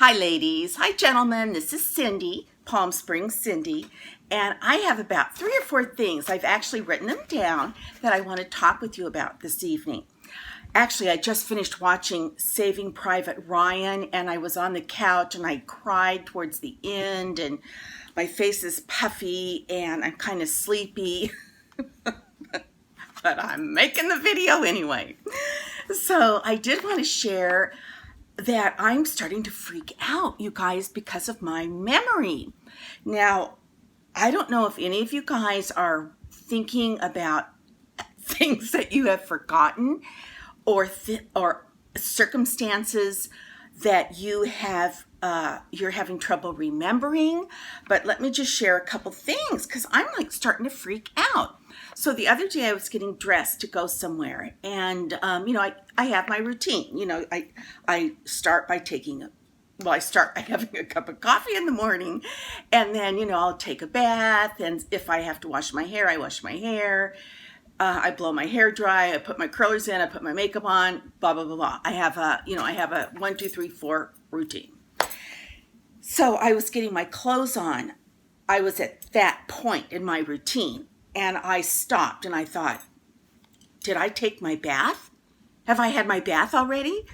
Hi ladies, hi gentlemen, this is Cindy, Palm Springs Cindy, and I have about 3 or 4 things, I've actually written them down, that I want to talk with you about this evening. Actually, I just finished watching Saving Private Ryan, and I was on the couch and I cried towards the end, and my face is puffy and I'm kind of sleepy, but I'm making the video anyway. So I did want to share that I'm starting to freak out, you guys, because of my memory. Now, I don't know if any of you guys are thinking about things that you have forgotten or circumstances that you have you're having trouble remembering, but let me just share a couple things because I'm like starting to freak out. So the other day I was getting dressed to go somewhere, and I have my routine. I start by I start by having a cup of coffee in the morning, and then I'll take a bath, and if I have to wash my hair, I wash my hair. I blow my hair dry. I put my curlers in. I put my makeup on. Blah blah blah blah. I have a 1, 2, 3, 4 routine. So I was getting my clothes on. I was at that point in my routine, and I stopped and I thought, did I take my bath? Have I had my bath already?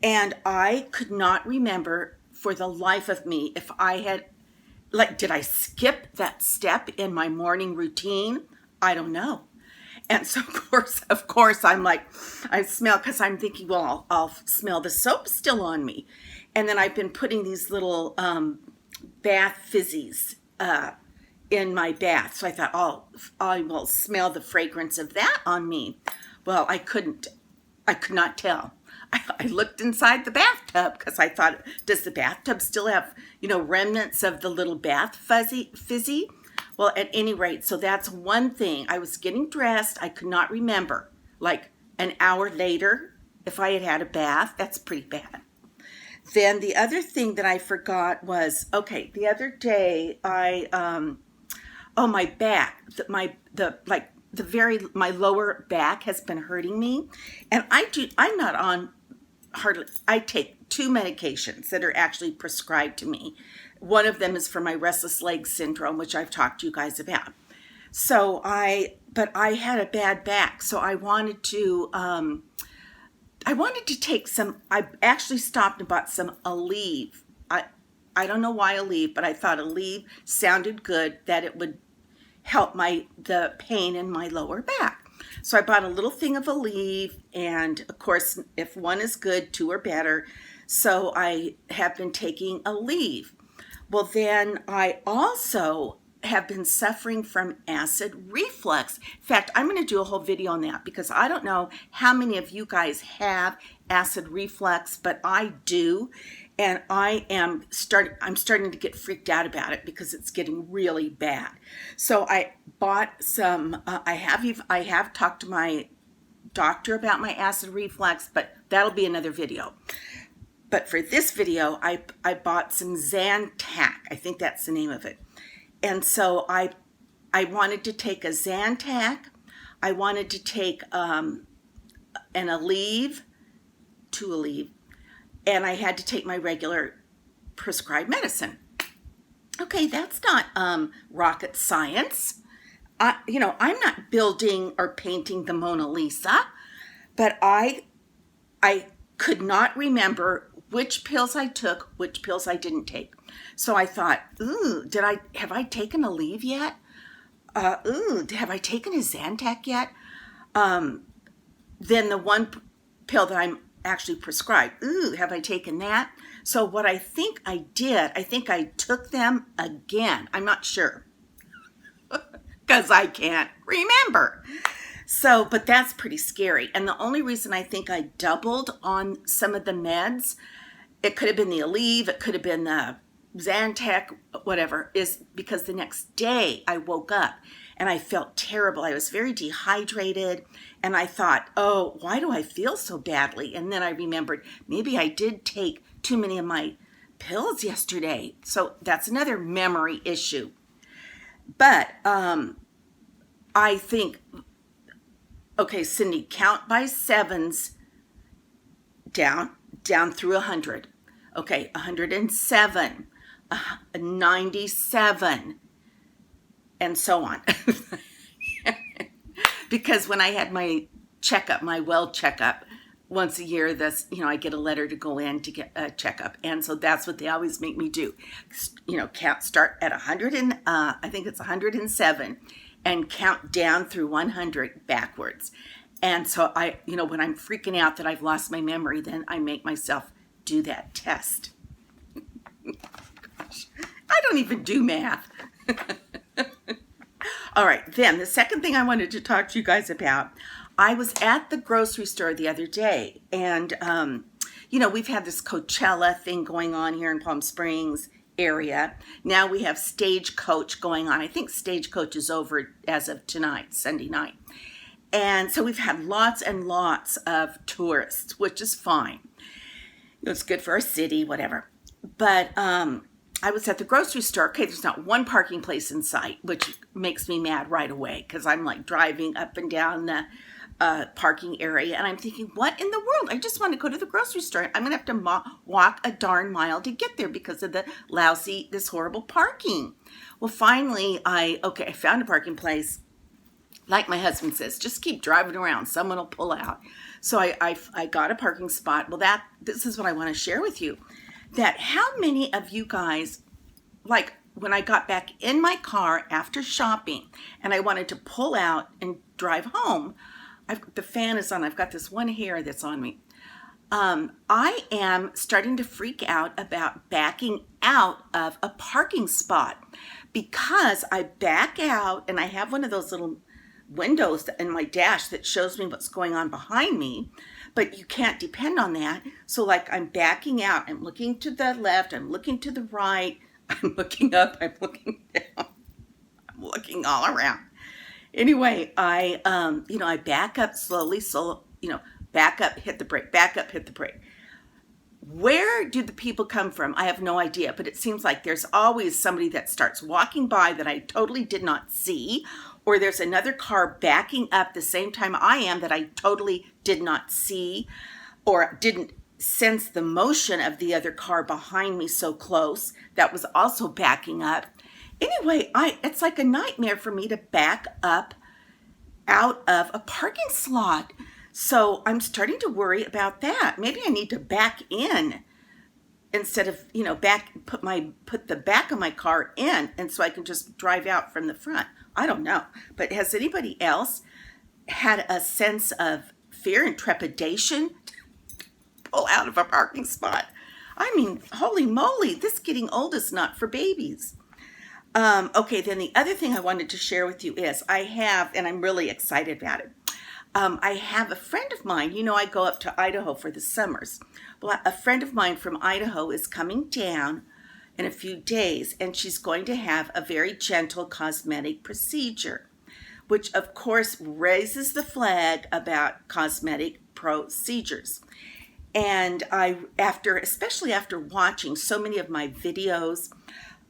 And I could not remember for the life of me if I had, did I skip that step in my morning routine? I don't know. And so of course, I'm like, I smell, because I'm thinking, well, I'll smell the soap still on me. And then I've been putting these little bath fizzies in my bath. So I thought, oh, I will smell the fragrance of that on me. Well, I could not tell. I looked inside the bathtub because I thought, does the bathtub still have, remnants of the little bath fizzy? Well, at any rate, so that's one thing. I was getting dressed. I could not remember, like an hour later, if I had had a bath. That's pretty bad. Then the other thing that I forgot was, okay, the other day my back, my lower back has been hurting me, and I'm not on hardly. I take 2 medications that are actually prescribed to me. One of them is for my restless leg syndrome, which I've talked to you guys about. But I had a bad back, so I wanted to take some. I actually stopped and bought some Aleve. I don't know why Aleve, but I thought Aleve sounded good, that it would help the pain in my lower back. So I bought a little thing of Aleve, and of course, if one is good, 2 are better. So I have been taking Aleve. Well, then I also have been suffering from acid reflux. In fact, I'm going to do a whole video on that because I don't know how many of you guys have acid reflux, but I do. And I'm starting to get freaked out about it because it's getting really bad. So I bought some, I have talked to my doctor about my acid reflux, but that'll be another video. But for this video, I bought some Zantac. I think that's the name of it. And so I wanted to take a Zantac. I wanted to take an Aleve, 2 Aleve, and I had to take my regular prescribed medicine. Okay, that's not rocket science. I'm not building or painting the Mona Lisa, but I could not remember which pills I took, which pills I didn't take. So I thought, have I taken Aleve yet? Have I taken a Zantac yet? Then the one pill that I'm actually prescribed, have I taken that? So what I think I did, I think I took them again. I'm not sure because I can't remember. So, but that's pretty scary. And the only reason I think I doubled on some of the meds, it could have been the Aleve, it could have been the Zantac, whatever, is because the next day I woke up and I felt terrible. I was very dehydrated, and I thought, oh, why do I feel so badly? And then I remembered maybe I did take too many of my pills yesterday. So that's another memory issue. But I think, okay, Cindy, count by sevens down through 100. Okay, 107, 97, and so on. Because when I had my checkup, my well checkup, once a year, I get a letter to go in to get a checkup. And so that's what they always make me do. Count, start at 100 and, I think it's 107, and count down through 100 backwards. And so when I'm freaking out that I've lost my memory, then I make myself do that test. Gosh, I don't even do math. All right, then the second thing I wanted to talk to you guys about, I was at the grocery store the other day, and we've had this Coachella thing going on here in Palm Springs area. Now we have Stagecoach going on. I think Stagecoach is over as of tonight, Sunday night. And so we've had lots and lots of tourists, which is fine. It's good for our city, whatever. But I was at the grocery store. Okay, there's not one parking place in sight, which makes me mad right away because I'm like driving up and down the parking area, and I'm thinking, what in the world? I just want to go to the grocery store. I'm going to have to walk a darn mile to get there because of this horrible parking. Well, finally, I found a parking place. Like my husband says, just keep driving around. Someone will pull out. So I got a parking spot. Well, this is what I want to share with you. That how many of you guys, like when I got back in my car after shopping and I wanted to pull out and drive home, the fan is on. I've got this one hair that's on me. I am starting to freak out about backing out of a parking spot because I back out and I have one of those little windows in my dash that shows me what's going on behind me, but you can't depend on that. So like I'm backing out, I'm looking to the left, I'm looking to the right, I'm looking up, I'm looking down, I'm looking all around. Anyway, I back up slowly, so, back up, hit the brake, back up, hit the brake. Where do the people come from? I have no idea, but it seems like there's always somebody that starts walking by that I totally did not see, or there's another car backing up the same time I am that I totally did not see, or didn't sense the motion of the other car behind me so close that was also backing up. Anyway, it's like a nightmare for me to back up out of a parking slot. So I'm starting to worry about that. Maybe I need to back in instead of, put the back of my car in, and so I can just drive out from the front. I don't know. But has anybody else had a sense of fear and trepidation to pull out of a parking spot? I mean, holy moly, this getting old is not for babies. Okay, then the other thing I wanted to share with you is I have, and I'm really excited about it, I have a friend of mine, I go up to Idaho for the summers. Well, a friend of mine from Idaho is coming down in a few days, and she's going to have a very gentle cosmetic procedure, which of course raises the flag about cosmetic procedures. And especially after watching so many of my videos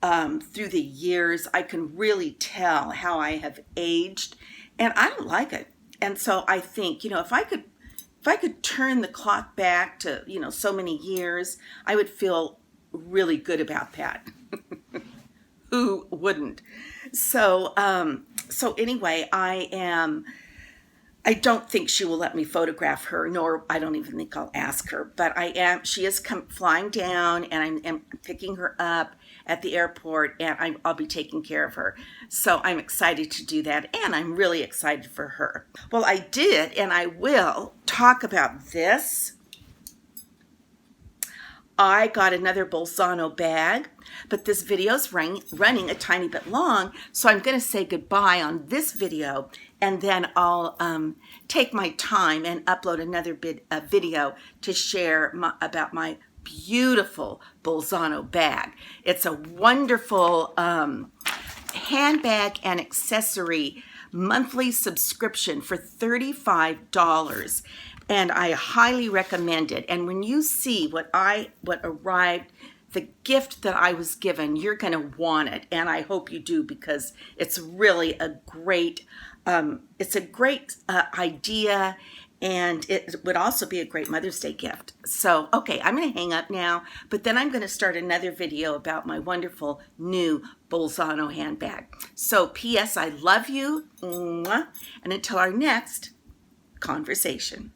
through the years, I can really tell how I have aged, and I don't like it. And so I think, if I could turn the clock back to, so many years, I would feel really good about that. Who wouldn't? So anyway, I don't think she will let me photograph her, nor I don't even think I'll ask her, but she is flying down, and I'm picking her up at the airport, and I'll be taking care of her. So I'm excited to do that, and I'm really excited for her. Well, I did, and I will talk about this. I got another Bolzano bag, but this video's running a tiny bit long, so I'm going to say goodbye on this video, and then I'll take my time and upload another video to share about my beautiful Bolzano bag. It's a wonderful handbag and accessory monthly subscription for $35. And I highly recommend it. And when you see what arrived, the gift that I was given, you're going to want it. And I hope you do, because it's really a great idea. And it would also be a great Mother's Day gift. So, okay, I'm going to hang up now, but then I'm going to start another video about my wonderful new Bolzano handbag. So, P.S. I love you, and until our next conversation.